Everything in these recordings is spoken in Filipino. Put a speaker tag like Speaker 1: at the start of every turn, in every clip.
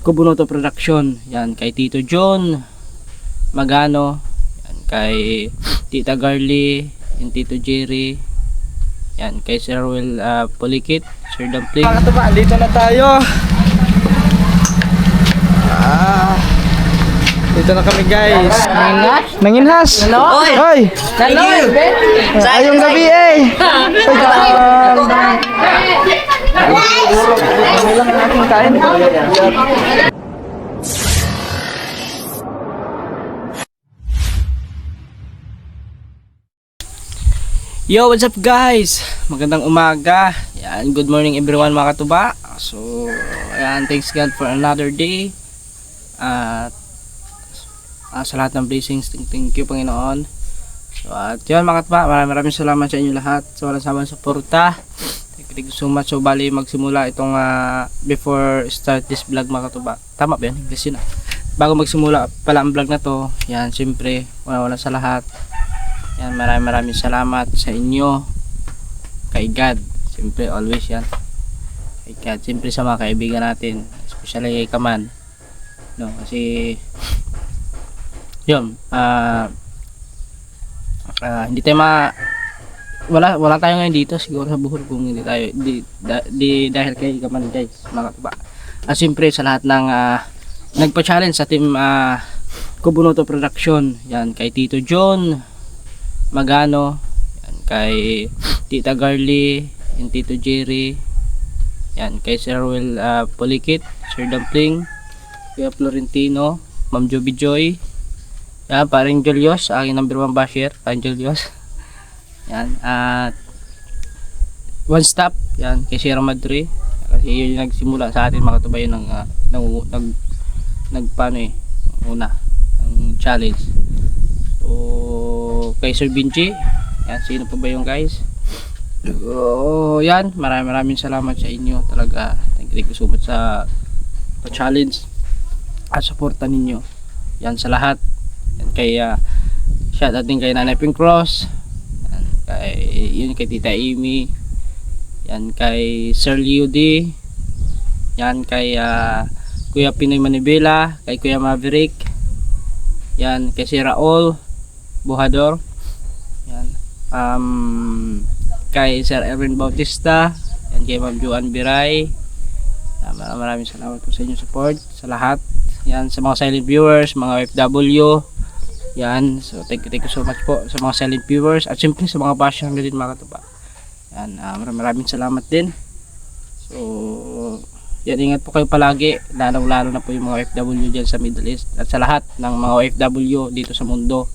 Speaker 1: Kubunoto Production. Yan kay Tito John Magano, yan kay Tita Garly, yung Tito Jerry, yan kay Sir Will Pulikit, Sir Dumpling.
Speaker 2: Mga katuba, dito na tayo. Dito na kami guys. Nanginhas? Hoy! Ayong gabi eh! Kami lang ang aking kain.
Speaker 1: Yo, what's up guys? Magandang umaga. Yan, good morning everyone mga katuba. So, ayan, thanks God for another day. At sa lahat ng blessings, thank you Panginoon. So, at yun mga katuba, maraming salamat sa inyo lahat. So, walang sabang suporta. Thank you so much. So, bali magsimula itong before start this vlog mga katuba. Tama ba yan? English yun. Bago magsimula pala ang vlog na to, yan, siyempre, wala sa lahat. Yan, maraming salamat sa inyo, kay God, siyempre always yan, kay God, siyempre sa mga kaibigan natin, especially kay Kaman, no, kasi yun, hindi tayo wala tayo ngayon dito siguro sa Bohol kung hindi tayo dahil kay Kaman guys, mga katuba. Siyempre sa lahat ng nagpa-challenge sa team Kubunoto Production, yan kay Tito John Magano, yan kay Tita Garly, yung Tito Jerry, yan kay Sir Will Pulikit, Sir Dumpling, Kuya Florentino, Ma'am Joby Joy, yan paring Julius, aking number 1 basher, paring Julius, yan, at One Stop, yan kay Sierra Madre, kasi yun yung nagsimula sa atin mga katubayo ng una ang challenge. So, kay Sir Vinci, yan, sino pa ba yung guys? Yan, maraming salamat sa inyo talaga. Thank you so much sa challenge at suporta ninyo. Yan sa lahat. Yan kay shout out din kay Nanay Pink Cross. Yan kay Tita Amy. Yan kay Sir Leo D. Yan kay Kuya Pinoy Manibela, kay Kuya Maverick. Yan kay si Raul Buhador, yan, kay Sir Erwin Bautista, yan kay Ma'am Joan Biray. Maraming salamat po sa inyong support sa lahat, yan sa mga silent viewers, mga OFW, yan, so thank you so much po sa mga silent viewers at siyempre sa mga bashers din mga katuba, yan, maraming salamat din. So yan, ingat po kayo palagi, lalo na po yung mga OFW dyan sa Middle East at sa lahat ng mga OFW dito sa mundo.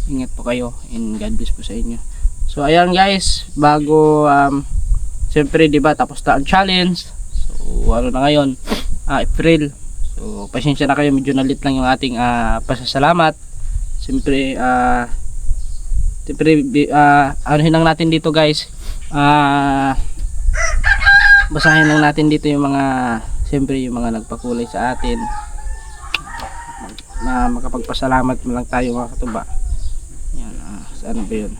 Speaker 1: Ingat po kayo and God bless po sa inyo. So ayan guys, bago siyempre diba tapos na ang challenge. So ano na ngayon, April. So pasensya na kayo, medyo nalit lang yung ating pasasalamat. Siyempre anuhin lang natin dito guys, basahin lang natin dito yung mga, siyempre yung mga nagpakulay sa atin, na makapagpasalamat mo lang tayo mga katuba. Yan, saan ba yun?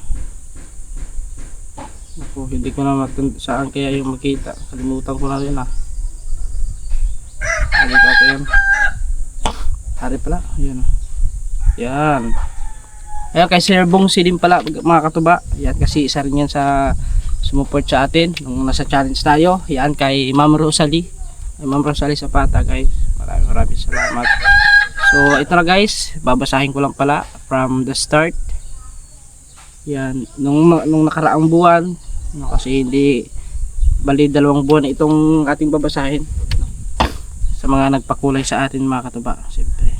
Speaker 1: Ako, hindi ko na saan kaya yung makita, kalimutan ko na rin halika ito yan, hari pala, yan yan. Ayan kay Sir Bongsi din pala mga katuba, yan kasi isa rin yan sa sumuport sa atin nung nasa challenge tayo. Yan kay Ma'am Rosalie, Zapata guys, maraming salamat. So ito na guys, babasahin ko lang pala from the start. Yan, nung nakaraang buwan, kasi hindi bali 2 buwan itong ating babasahin, sa mga nagpakulay sa atin mga katuba. Siyempre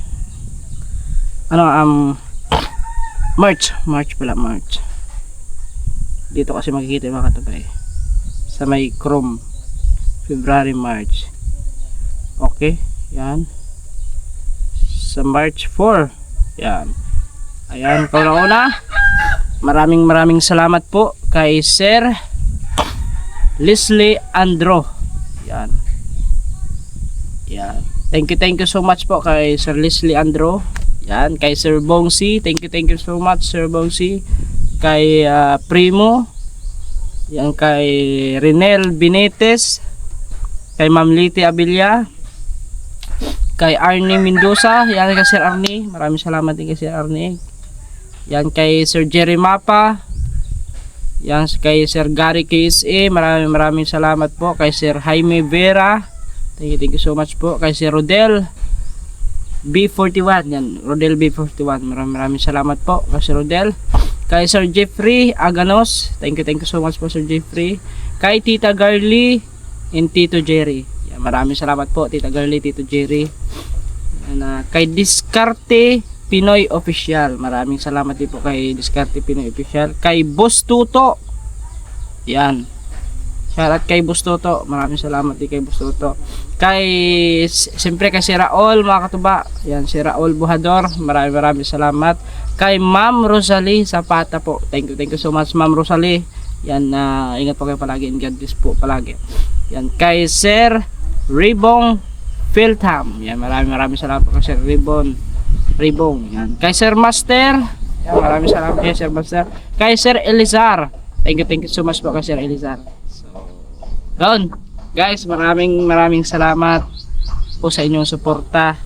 Speaker 1: March pala, March. Dito kasi makikita yung mga katuba sa may Chrome, February, March. Okay, yan. Sa March 4, yan. Ayan, kauna-una, maraming salamat po kay Sir Leslie Andro. Yan. Yan. Thank you so much po kay Sir Leslie Andro. Yan, kay Sir Bongsi. Thank you so much Sir Bongsi. Kay Primo, yan kay Renel Binetes, kay Ma'am Liti Abilia, Kay Arnie Mendoza, yan kay Sir Arnie. Maraming salamat din kay Sir Arnie. Yan kay Sir Jerry Mapa. Yan kay Sir Gary KSA. Maraming salamat po. Kay Sir Jaime Vera. Thank you so much po. Kay Sir Rodel B41. Yan, Rodel B41. Maraming salamat po kay Sir Rodel. Kay Sir Jeffrey Aganos. Thank you so much po Sir Jeffrey. Kay Tita Garly and Tito Jerry. Yan, maraming salamat po Tita Garly, Tito Jerry. Yan, kay Discarte Pinoy Official. Maraming salamat din po kay Discarte Pinoy Official. Kay Boss Tuto. Yan. Shoutout kay Boss Tuto. Maraming salamat din kay Boss Tuto. Siyempre kay si Raul mga katuba. Yan, si Raul Buhador. Maraming salamat. Kay Ma'am Rosalie Zapata po. Thank you so much Ma'am Rosalie. Yan, ingat po kayo palagi. And God bless po palagi. Yan, kay Sir Ribong Philtham. Yan, maraming salamat po kay Sir Ribong. Yan. Kay Sir Master. Yan, maraming salamat kay Sir Master. Kay Sir Elizar. Thank you so much po kay Sir Elizar. So, doon. Guys, maraming salamat po sa inyong suporta.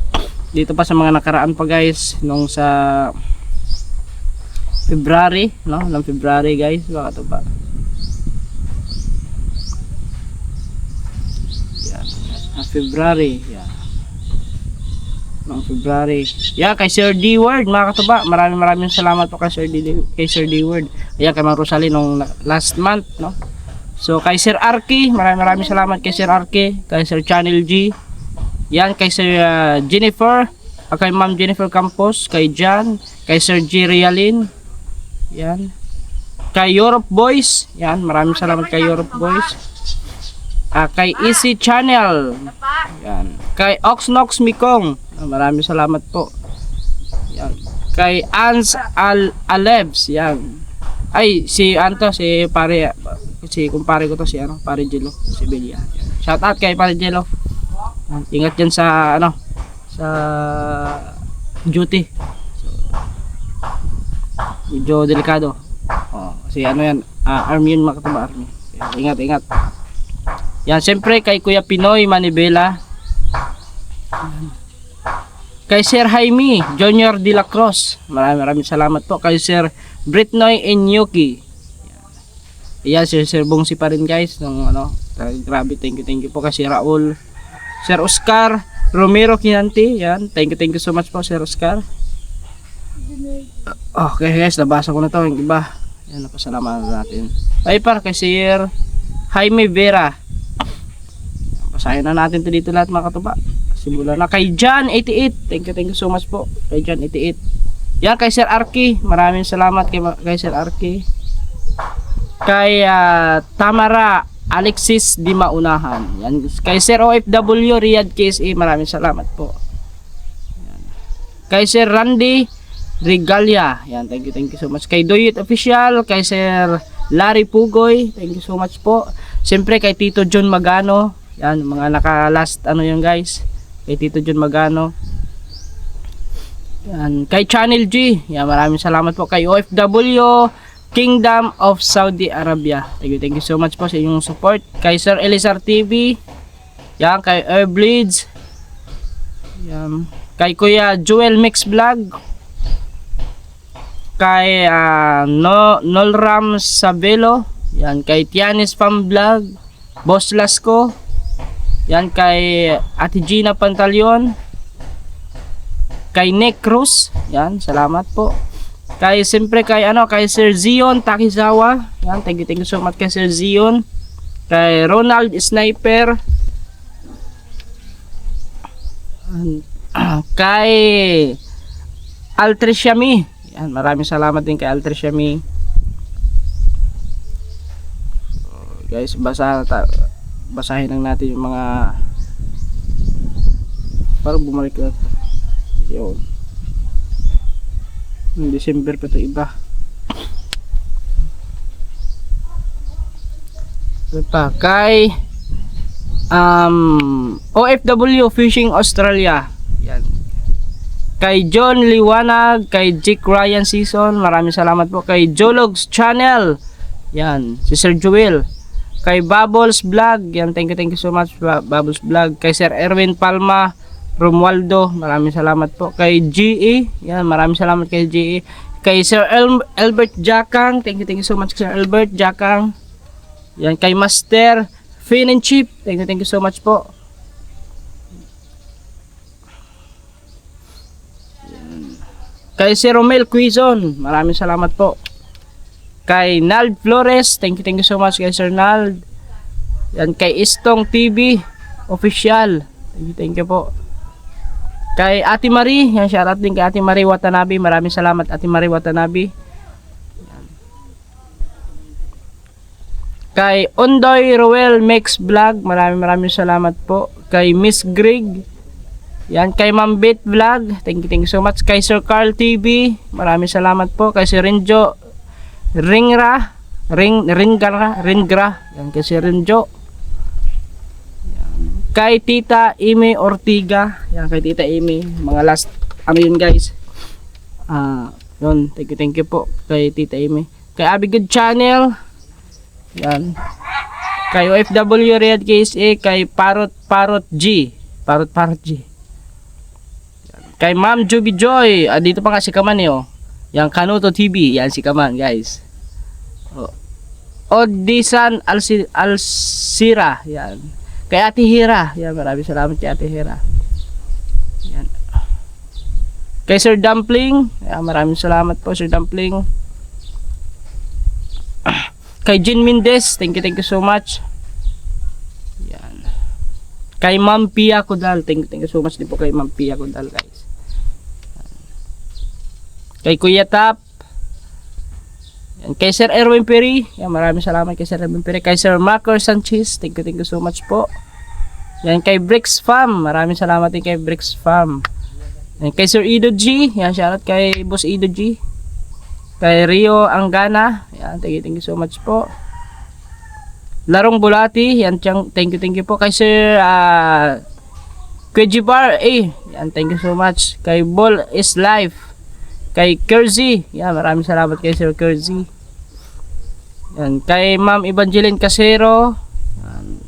Speaker 1: Dito pa sa mga nakaraan pa guys, nung sa February, no? Noong February guys, baka ito ba? Yan. February, yan. Noong February. Yeah, kay Sir D Word, mga katuba. Maraming salamat po kay Sir D Word. Ayan, kay Mang Rosalie nung last month, no? So, kay Sir Arky, maraming salamat kay Sir Arky, kay Sir Channel G. Yan, kay Sir Jennifer, kay Ma'am Jennifer Campos, kay John, kay Sir G. Realin. Yan. Kay Europe Boys. Yan, maraming salamat kay Europe Boys. Kay Easy Channel. Yan. Kay Oxnox Mikong. Maraming salamat po. Yan. Kay Ans Alebs. Yan. Ay, si kumpare ko to, si Pare Jello, si Belia. Shout out kay Pare Jello. Ingat dyan sa sa duty. Medyo delikado. Kasi yan, army yun mga katuba, army. Ingat. Yan, siyempre kay Kuya Pinoy Manibela. Kay Sir Jaime Junior de la Cruz. Maraming salamat po kay Sir Britnoy Enyuki. Yan, Sir Bongsi pa rin guys. Grabe, thank you po kay Sir Raul. Sir Oscar Romero Kinanti. Yan, thank you so much po Sir Oscar. Okay guys, nabasa ko na to yung iba. Yan, napasalamatan natin. Ay par kay Sir Jaime Vera. Basahin na natin to dito lahat mga katuba. Simula na kay John 88. Thank you so much po kay John 88. Yan, kay Sir Arky. Maraming salamat kay Sir Arky. Kay Tamara Alexis Di Maunahan. Yan, kay Sir OFW Riyadh KSA. Maraming salamat po. Yan. Kay Sir Randy Regalia. Yan, thank you so much. Kay Doyut Official, kay Sir Larry Pugoy, thank you so much po. Siyempre kay Tito John Magano. Yan, mga naka-last yun guys. Kay Tito John Magano. Yan, kay Channel G. Yan, maraming salamat po kay OFW Kingdom of Saudi Arabia. Thank you so much po sa inyong support. Kay Sir Elizar TV. Yan, kay Airblades. Yan, kay Kuya Joel Mix Vlog. Kay Nolram Sabelo. Yan, kay Tianis Fam Vlog, Boss Lasco. Yan, kay Ate Gina Pantaleon. Kay Nick Cruz. Yan, salamat po. Kay siyempre kay Sir Zion Takizawa. Yan, thank you so much kay Sir Zion. Kay Ronald Sniper. Kay Altriciami. Yan, maraming salamat din kay Altriciami. Guys, basahin lang natin yung mga parang bumalik na yun. December pa ito iba. Ito pa kay OFW Fishing Australia. Yan. Kay John Liwanag, kay Jake Ryan Season, maraming salamat po. Kay Jologs Channel. Yan, si Sir Joel. Kay Bubbles Vlog, yan, thank you so much Bubbles Vlog. Kay Sir Erwin Palma Romualdo, maraming salamat po. Kay GE, yan, maraming salamat kay GE. Kay Sir Albert Jakang, thank you so much Sir Albert Jakang. Yan, kay Master Fin and Chip, thank you so much po. Yan. Kay Sir Romel Quizon, maraming salamat po. Kay Nald Flores, thank you so much kay Sir Nald. Yan, kay Istong TV Official, thank you po. Kay Ate Marie, yan, shoutout din kay Ate Marie Watanabe. Maraming salamat Ate Marie Watanabe. Yan. Kay Ondoy Roel Mix Vlog, maraming salamat po. Kay Miss Greg, yan, kay Ma'am Beth Vlog, thank you so much. Kay Sir Carl TV, maraming salamat po. Kay Sir Renjo Ringra, yan, kay Sir Renjo. Kay Tita Amy Ortiga, yan, kay Tita Amy, mga last ano yun guys, yun, thank you po kay Tita Amy. Kay Abi Good Channel, yan, kay OFW Red KSA, kay Parot G, yan. Kay Ma'am Juby Joy, dito pa nga si Kaman yan, Kanuto TV, yan si Kaman guys. Odisan Alsira, yan. Kay Ate Hira, yan, maraming salamat kay Ate Hira. Yan. Kay Sir Dumpling, yan, maraming salamat po Sir Dumpling. Kay Jean Mendez, thank you so much. Yan. Kay Ma'am Pia Kudal, thank you so much din po kay Ma'am Pia Kudal guys. Yan. Kay Kuya Tap, yan. Kay Sir Erwin Peri, yan, maraming salamat kay Sir Erwin Peri. Kay Sir Marco Sanchez, thank you so much po. Yan, kay Bricks Farm, maraming salamat din kay Bricks Farm. Yan, kay Sir Ido G, yan, shoutout kay Boss Ido G. Kay Rio Angana, yan, thank you so much po. Larong Bulati, yan, thank you po. Kay Sir Kwejibar, yan, thank you so much. Kay Ball is Life. Kay Kersey, yan, maraming salamat kay Sir Kersey. Yan, kay Ma'am Evangeline Casero, yan.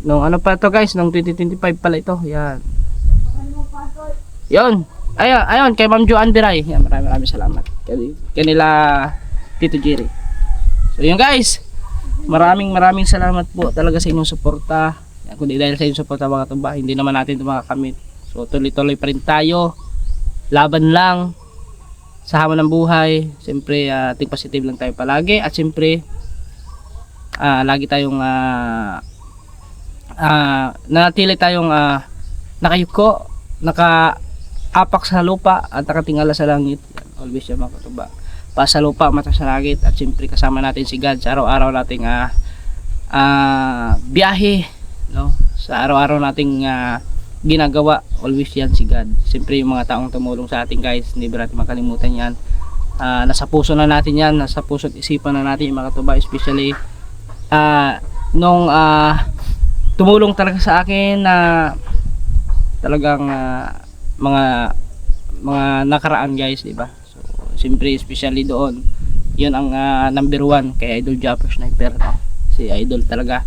Speaker 1: Nung ano pa to guys, nung 2025 pala ito, yan. Yon, ayun, kay Ma'am Joanne Biray, yan, maraming salamat. Kanila Tito Jerry. So yun guys, maraming salamat po talaga sa inyong suporta. Yan, kundi dahil sa inyong suporta mga tumba, hindi naman natin ito makakamit. So tuloy-tuloy pa rin tayo. Laban lang sa hamon ng buhay. Siyempre, think positive lang tayo palagi. At siyempre, lagi tayong nanatili tayong nakayuko, nakaapak sa lupa at nakatingala sa langit. Always yung mga katuba. Pa sa lupa, mata sa langit. At siyempre, kasama natin si God sa araw-araw nating biyahe, no? Sa araw-araw nating ginagawa, always yan si God. Siyempre yung mga taong tumulong sa atin guys, hindi ba natin makalimutan yan. Nasa puso na natin yan, nasa puso at isipan na natin yung mga katuba, especially nung tumulong talaga sa akin na talagang mga nakaraan guys, di ba? So siyempre especially doon, yun ang number 1 kay Idol Japper Sniper, no? Si Idol talaga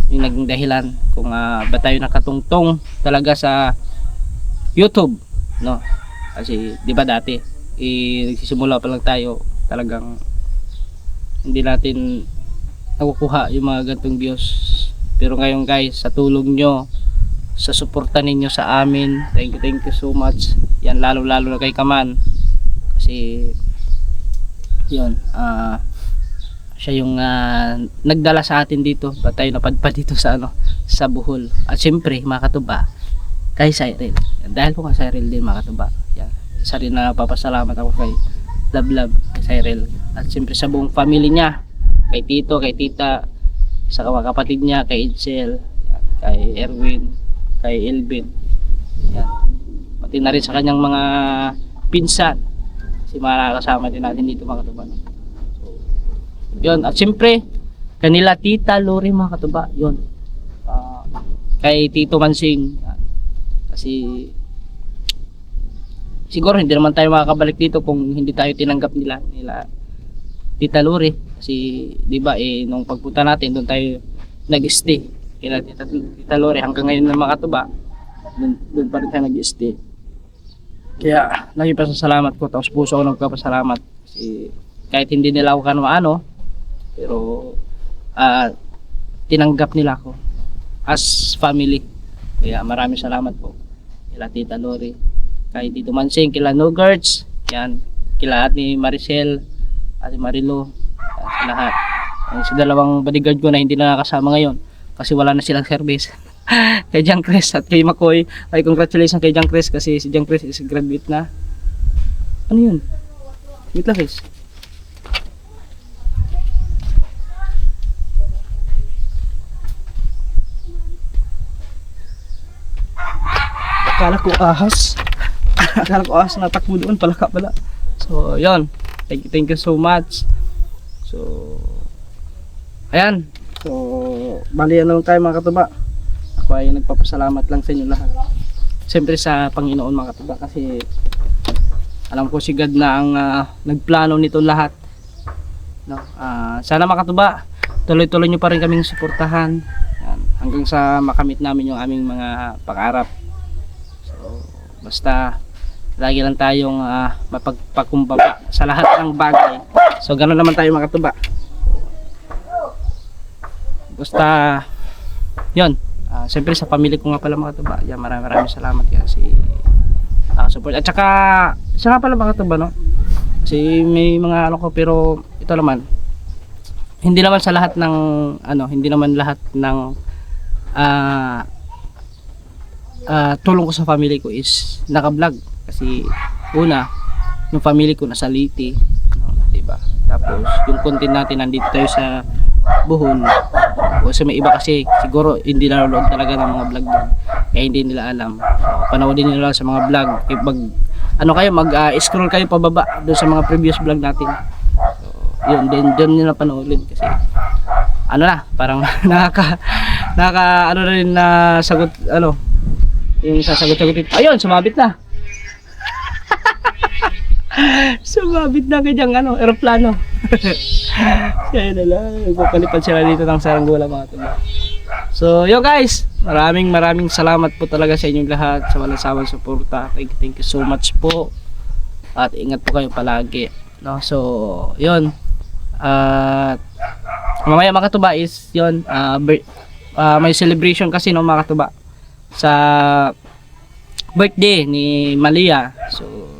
Speaker 1: yung naging dahilan kung ba tayo nakatungtong talaga sa YouTube, no? Kasi di ba dati nagsisimula pa lang tayo, talagang hindi natin nakukuha yung mga gantong views. Pero ngayon guys, sa tulong nyo, sa suporta ninyo sa amin, thank you so much. Yan, lalo na kay Kaman, kasi yun, siya yung nagdala sa atin dito, ba tayo napadpad dito sa sa Bohol. At siyempre mga katuba, kay Cyril, yan, dahil po kay Cyril din mga katuba, yan, isa rin na papasalamat ako kay Love kay Cyril. At siyempre sa buong family niya, kay Tito, kay Tita, sa mga kapatid niya, kay Edsel, yan, kay Erwin, kay Elvin, yan, pati na rin sa kanyang mga pinsan, si mga kasama din natin dito mga katuba. Yun, at siyempre kanila Tita Lori mga katuba, yun, kay Tito Mansing, yan. Kasi siguro hindi naman tayo makakabalik dito kung hindi tayo tinanggap nila Tita Lori, kasi di ba nung pagpunta natin doon tayo nag-stay kila Tita Lore hanggang ngayon na mga katuba. Doon pa rin tayo nag-stay. Kaya lagi pa sa salamat ko, tapos puso ako nagpapasalamat kasi kahit hindi nila ako ano, pero tinanggap nila ako as family. Kaya maraming salamat po kila Tita Lori, kay Tito Mansing, kila Nogerts, yan, kila Ate Maricel, Ate Marilo, sa lahat. Sa dalawang bodyguard ko na hindi na nakasama ngayon kasi wala na silang service. Kay John Chris at kay Makoy, ay congratulations kay John Chris kasi si John Chris is graduate na. Ano yun? Wait lang guys. Akala ko ahas. Akala ko ahas na takbo doon, palaka pala. So, yun. Thank you so much. So, ayan. So, bali ano tayo mga katuba. Ako ay nagpapasalamat lang sa inyo lahat. Siyempre sa Panginoon mga katuba kasi alam ko si God na ang nagplano nito lahat. No? Sana mga katuba, tuloy-tuloy nyo pa rin kaming suportahan. Yan. Hanggang sa makamit namin yung aming mga pangarap. So, basta lagi lang tayong mapagpakumbaba sa lahat ng bagay. So, ganoon naman tayo mga katuba. Basta, yun. Siyempre sa pamilya ko nga pala mga katuba. Yan, maraming salamat kasi support. At saka, siya nga pala mga katuba, no? Kasi may mga ano ko, pero ito naman, hindi naman sa lahat ng, hindi naman lahat ng tulong ko sa family ko is naka-vlog. Kasi, una, yung family ko nasa Liti, no? Diba? Tapos, yung content natin nandito tayo sa Buhon. Kasi may iba kasi siguro hindi nanonood talaga ng mga vlog doon. Kaya hindi nila alam. Panoodin nila sa mga vlog. Mag-scroll kayo pababa doon sa mga previous vlog natin. So, yun, doon nila panoodin kasi parang nakaka na rin na sagot, yung sasagot-sagot. Ayun, sumabit na. Sumabit na kanyang aeroplano. Kaya nila, nagpapalipad sila dito ng saranggola mga tuba. So, yo guys, maraming salamat po talaga sa inyong lahat sa walang sawang suporta. Thank you so much po. At ingat po kayo palagi. No? So, yun. At mamaya mga tuba is yun, may celebration kasi no mga tuba sa birthday ni Malia. So,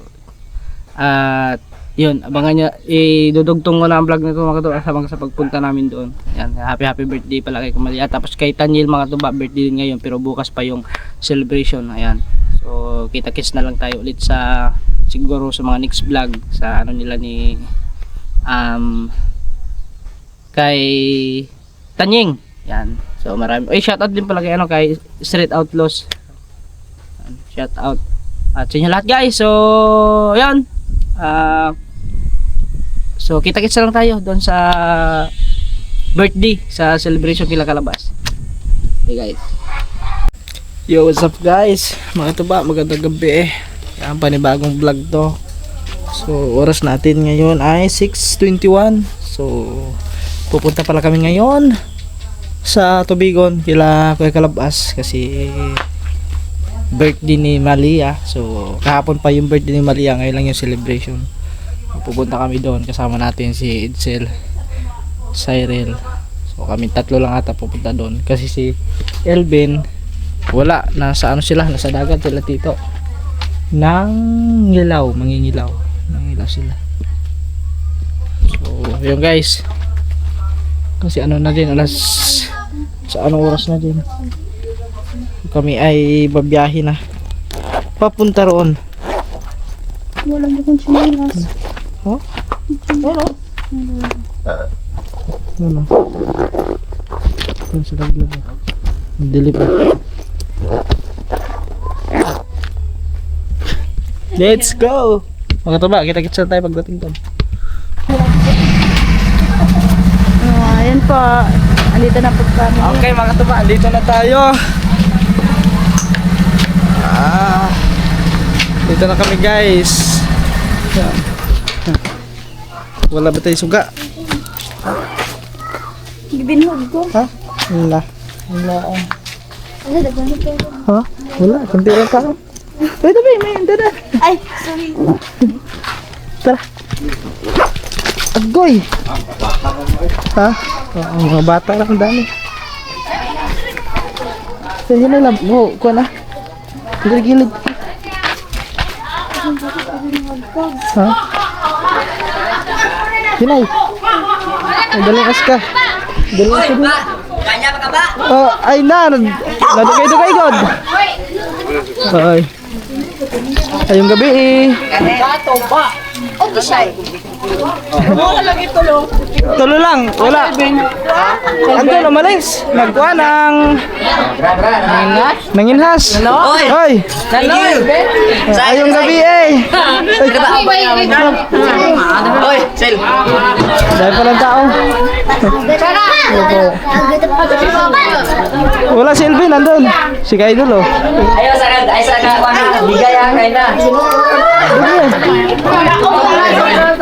Speaker 1: at yun, abangan nyo, idudugtong ko na ang vlog nito mga katuba sa pagpunta namin doon. Yan, happy birthday pala kay Kamalia. Tapos kay Tanyel mga katuba, birthday din ngayon pero bukas pa yung celebration. Ayan, so kita-kits na lang tayo ulit sa siguro sa mga next vlog sa nila ni kay Tanying. Yan, so marami. Shoutout din pala kay kay Street Outlaws. Shoutout at sa inyo lahat guys. So yan. So kita-kits lang tayo doon sa birthday, sa celebration kila Kalabas. Okay guys. Yo, what's up guys? Mga tuba, magandang gabi. Yan, panibagong vlog to. So oras natin ngayon ay 6:21. So pupunta pala kami ngayon sa Tubigon kila Kuya Kalabas kasi birthday ni Malia. So kahapon pa yung birthday ni Malia, ngayon lang yung celebration. Pupunta kami doon, kasama natin si Edsel, Cyril. So kami tatlo lang ata pupunta doon kasi si Elvin wala, nasa sila, nasa dagat sila tito mangingilaw sila. So yun guys, kasi na din sa anong oras na din kami ay babiyahe na papunta roon.
Speaker 3: Wala na kong sinilas.
Speaker 2: Oh? Ano? Ano? Ano sa laglag? Dilip. Let's go! Mga tuba, kita-kits na tayo pagdating doon.
Speaker 3: Ayan po. Andito na po kami.
Speaker 2: Okay mga tuba, andito na tayo. Dito na kami guys. Wala ba tayo suga?
Speaker 3: Gibinhog ko.
Speaker 2: Ha? Wala. Wala. Ha? Wala. Kunti lang tao. Pwede ba? May hindi na.
Speaker 3: Ay, sorry.
Speaker 2: Tara. Agoy. Ha? Oo, mga bata lang ang dami. Sige na lang. Oo, kuha na. Gilid-gilid. Ha? Hinay. Ay, daling aska. Daling aska din. Oh, ay na. Nadugay-dugay god. Ay. Ayong gabi eh. Tulo lang, wala. Ando na malis. Nagkuha ng nanginhas. Hoy. Ayong gabi eh.
Speaker 1: Oy, Sel.
Speaker 2: Dahil pa lang tao. Opo. Wala si Elvin, nandun. Si Kaidol oh.
Speaker 1: Ayo sa bigay ang kain na.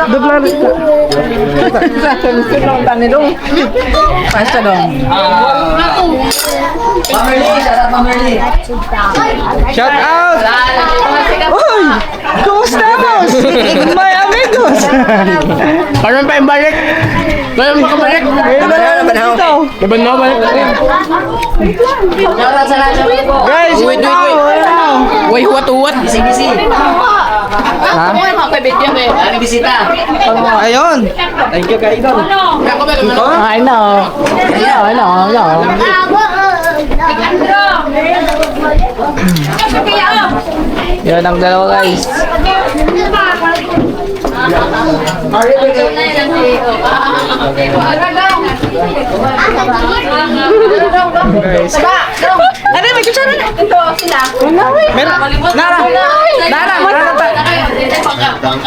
Speaker 2: Dublar.
Speaker 1: Pasta dong. Pamerly.
Speaker 2: Shout out! Uy! Kumusta boss? My amigos!
Speaker 1: Parang pa yung balik. Parang makabalik.
Speaker 2: Ngayon na lang dito.
Speaker 1: Laban na balik.
Speaker 2: Guys, wait.
Speaker 1: Uy, huwat. Bisi.
Speaker 2: Ha?
Speaker 1: Ano bisita?
Speaker 2: Ayun. Thank you, Kaidol.
Speaker 1: I know.
Speaker 2: Yan ang dalawa guys. Guys.
Speaker 3: Ano, may kutsara na. Ito, sila.
Speaker 2: Nara.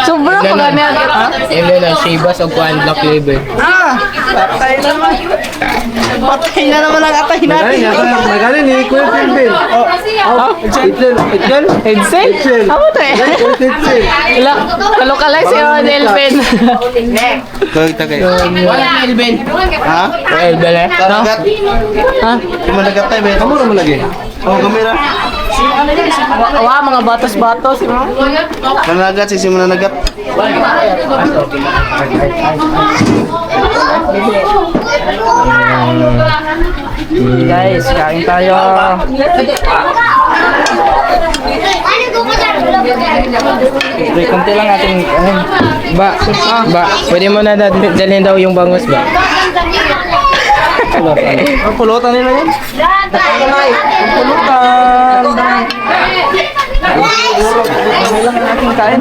Speaker 3: Sobrang maganda.
Speaker 1: Hindi na, Shibas o Kuan Black Label.
Speaker 2: Patay na naman ang atay natin.
Speaker 4: Magaling ni Kuya Pilbil.
Speaker 2: Headset?
Speaker 3: Ako to eh. Kalokalay si Delvin.
Speaker 1: Wala na Elben.
Speaker 4: Ha?
Speaker 1: Elben eh.
Speaker 4: Talagat?
Speaker 2: Ha?
Speaker 4: Kumalagat tayo ba? Kamu naman lagi. Oh, kamera.
Speaker 3: Wow, mga batos-batos.
Speaker 4: Nanagat, sisi mo nanagat.
Speaker 2: Guys, kain tayo. Konti lang ating
Speaker 1: Pwede mo na dalhin daw yung bangus ba?
Speaker 2: ang pulutan nila yun. Pulutan. Konti lang ang ating kain.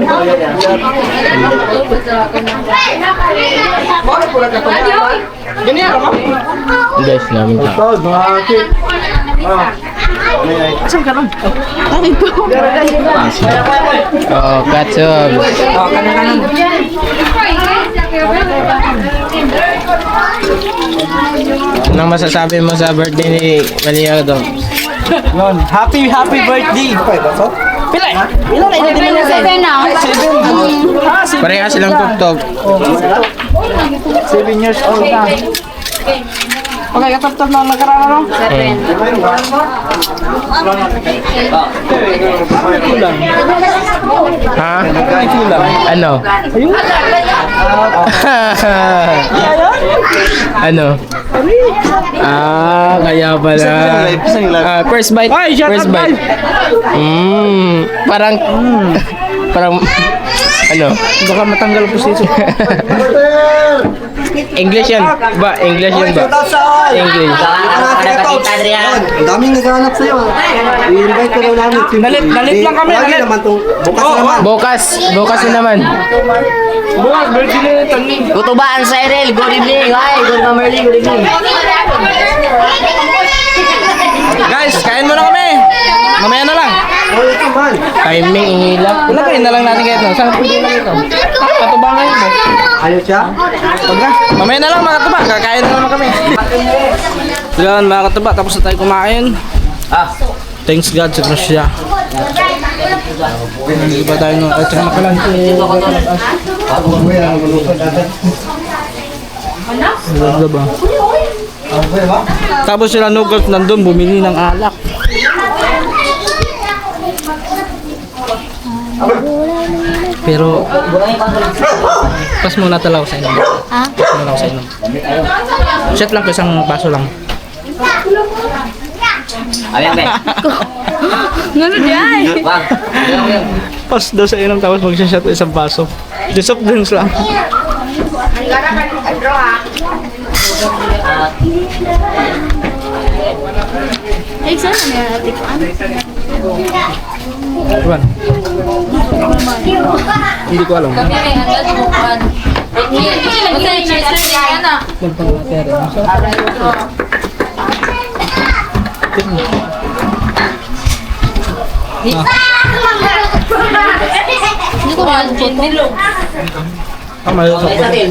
Speaker 1: Guys, namin ka.
Speaker 4: Tawad, mga ate.
Speaker 2: Asan ka nun?
Speaker 1: Oh, katsog.
Speaker 2: Kanan.
Speaker 1: Anong masasabi mo sa birthday ni Maliado?
Speaker 2: Yun. Happy birthday. Pila? Ilan na din nila sa
Speaker 3: 7 na.
Speaker 2: 7.
Speaker 1: Parehas silang tugtog.
Speaker 2: 7 years old na. Okay, kataptap na ang nakaraan ano?
Speaker 1: Ha? Ano? Ano? Kaya pala. First bite. First bite. Parang ano?
Speaker 2: Baka matanggal po siya.
Speaker 1: English yan ba? English yan ba? English.
Speaker 4: Ang daming naghahanap sa'yo. I-invite ko daw namin.
Speaker 2: Nalit lang kami,
Speaker 4: Lagi
Speaker 2: nalit.
Speaker 4: naman itong bukas naman.
Speaker 1: Bukas na naman.
Speaker 5: Kutubaan sa Cyril, good evening. Hi, good Merly, good evening.
Speaker 2: Guys, kain muna kami. Mamaya na lang.
Speaker 4: Oh, ito man.
Speaker 1: Timing, ingila.
Speaker 2: Wala kain na lang natin kahit no. Saan pwede lang ito? Katubangan yun eh.
Speaker 4: Ayaw siya?
Speaker 2: Huwag na. Mamaya na lang mga katuba. Kakain na naman kami. Yan mga katuba. Tapos na tayo kumain. Thanks God sa Krusya. Hindi ba tayo nung at saka makalante. Wala ba? Tapos sila Nugat nandun, bumili ng alak. Pero, pas muna talaga ako sa inom.
Speaker 3: Ha?
Speaker 2: Pas muna ako sa inom. Shot lang ko, isang baso lang.
Speaker 3: Ano diyan?
Speaker 2: Pas daw sa inom, tapos magsashot ko isang baso. Di soft drinks lang.
Speaker 3: Ay, sana na natin ko.
Speaker 2: Diba? Hindi ko alam.
Speaker 3: Hindi ko rin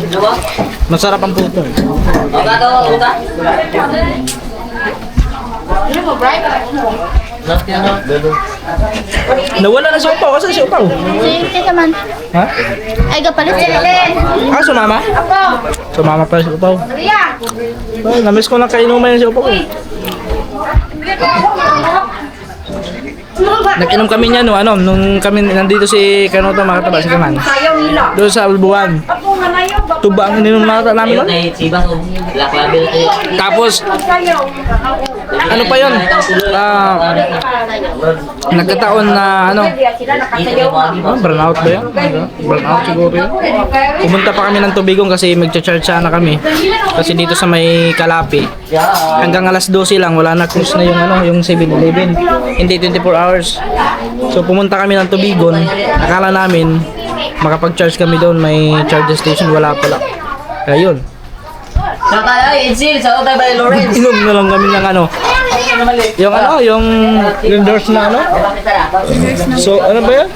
Speaker 3: puto.
Speaker 2: Masarap ang puto. Nawala na si Upaw. Asan si Upaw?
Speaker 3: Sige naman.
Speaker 2: Ha?
Speaker 3: Ay, kapalit sila.
Speaker 2: Ah, sumama? Sumama pa si Upaw. Ay, namiss ko lang kainuman yan si Upaw eh. Nag-inom kami niya no, nung kami nandito si Kanoto makataba si Kaman. Doon sa Albuan. Tuba ang ininom namin nun. Tapos, ano pa yun? Nagkataon na burnout ba yun? Burnout siguro yun. Pumunta pa kami ng Tubigong kasi mag-charge sana kami. Kasi dito sa may Kalapi. Hanggang alas 12 lang, wala na close na yung 7-Eleven. Hindi 24 hours. So pumunta kami ng Tubigon. Akala namin makapag-charge kami doon, may charge station, wala pala. Kaya yun. Inom na lang kami ng yung doors na So ano ba yan?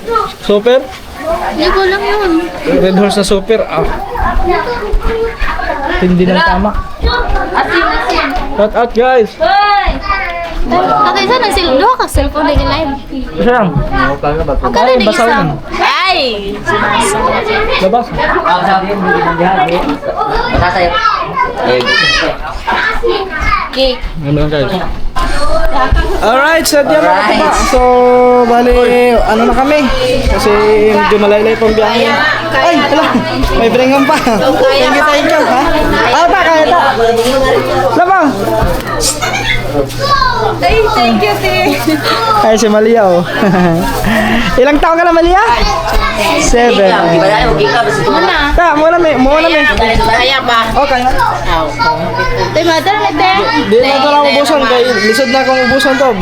Speaker 2: Super?
Speaker 3: Hindi ko lang yun.
Speaker 2: Red horse na super. Hindi na tama. Shout out guys.
Speaker 3: Tatay, saan ang sila? Doha ka cellphone na live.
Speaker 2: Isa lang.
Speaker 3: Ang kala na
Speaker 2: basaw
Speaker 3: isa.
Speaker 2: na.
Speaker 3: Ay!
Speaker 2: Labas.
Speaker 3: Cake.
Speaker 2: Ano guys? Alright, so diyan mga kaba. So, bali, ano na kami? Kasi medyo malaylay pang biyahe. Ay, wala. May bringan pa. Thank you, ha? Kaya ta. Labang.
Speaker 3: Ay, thank you,
Speaker 2: Ay, si Malia, oh. Ilang taon ka na, Malia? 7.
Speaker 3: Muna.
Speaker 2: Muna may.
Speaker 3: Kaya ba?
Speaker 2: Okay.
Speaker 3: Tay, madal na te.
Speaker 2: Di na ito lang ubusan. Kaya lisod na akong ubusan to.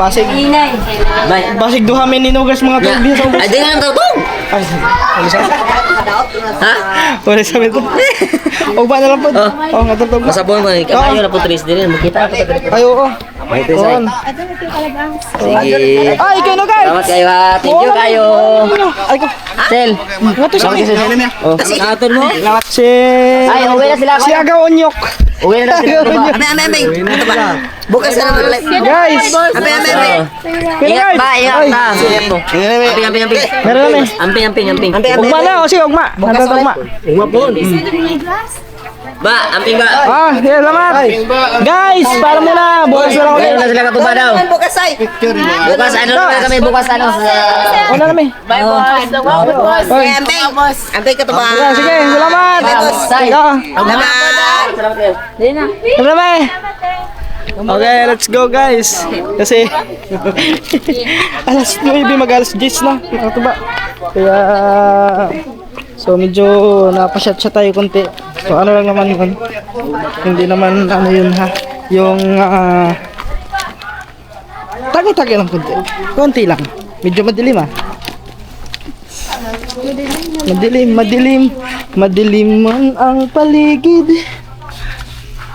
Speaker 2: Basig duhamin ninugas mga tubig sa ubus.
Speaker 5: Ay, di nga ang tawag!
Speaker 2: Ay, alisan.
Speaker 5: Ha?
Speaker 2: Wala sa amin to. Huwag ba na lang po? Oo, nga tawag.
Speaker 5: Masabon mo, kabayo na po tris din. Magkita ka pa.
Speaker 2: Ay, oo.
Speaker 5: May trisay. Sige.
Speaker 2: Ay, ikaw na guys.
Speaker 5: Salamat kayo ha. Thank you kayo.
Speaker 2: Ay, ko.
Speaker 5: Sel.
Speaker 2: Nga to siya.
Speaker 5: Oh, nakatod mo?
Speaker 2: Si...
Speaker 5: Ay, uwi na sila.
Speaker 2: Si Agaw Onyok.
Speaker 5: Uwi na sila.
Speaker 4: Amay. Bukas na naman ulit.
Speaker 2: Guys.
Speaker 4: Amay.
Speaker 5: Ingat ba? Ingat
Speaker 2: Ay.
Speaker 5: ba? Ingat mo. Amping.
Speaker 2: Meron na
Speaker 5: Amping.
Speaker 2: Ugma na. O sige, ugma. Nandang ugma.
Speaker 5: Ba, amping ba?
Speaker 2: Yeah, salamat. Guys, para muna. Bukas na lang ulit.
Speaker 5: Uwi na sila katuba daw.
Speaker 4: Bukas ay.
Speaker 5: Bukas ano na kami? Bukas ano?
Speaker 2: Una kami.
Speaker 3: Bye, boss.
Speaker 2: Oy.
Speaker 4: Amay ka to ba?
Speaker 2: Yeah, sige, salamat. Yeah. Salamat. Okay, let's go guys. Kasi alas 9 mag-alas 10 na. Ito ba? Kaya so medyo napasyat siya tayo konti. So ano lang naman yun. Hindi naman ano yun ha. Yung tagi-tagi lang konti. Konti lang. Medyo madilim ha. Madilim man ang paligid.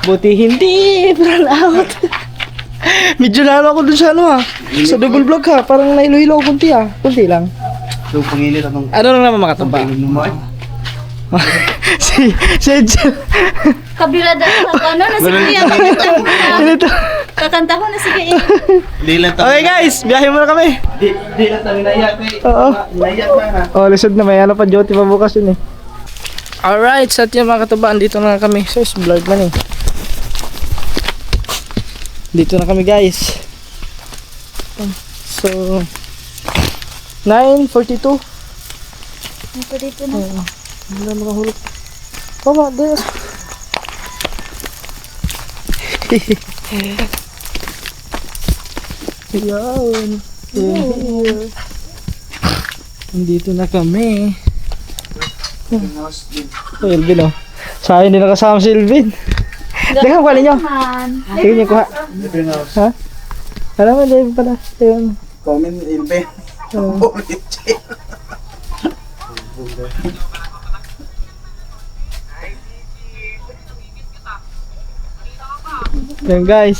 Speaker 2: Buti hindi brown out. Medyo lalo ako dun sa sa double vlog ha. Parang nailoilo konti ha. Konti lang.
Speaker 4: So, pangilit anong...
Speaker 2: Ano lang naman makataba? si Angel.
Speaker 3: Kabila daw sa ano na sige yan.
Speaker 2: Dito.
Speaker 3: Kakanta ko na sige.
Speaker 2: Okay guys, biyahe muna kami.
Speaker 4: Di lang tayo naiyak eh.
Speaker 2: Oo.
Speaker 4: Naiyak pa ha.
Speaker 2: Oh, lisod na may ano pa duty pa bukas yun eh. Alright, sa atin mga katubaan, dito na kami. So, blurred man eh. Dito na kami guys. So 9:42.
Speaker 3: Ito dito na.
Speaker 2: Wala makahulog. Tama, des. Yan. Nandito na kami. Oh, Elvin oh. Sa akin din nakasama si Elvin. Teka, kuha ninyo. Sige niyo kuha. Ha? Alam mo, Elvin pala. Ayun.
Speaker 4: Comment Ilbe.
Speaker 2: Yan guys.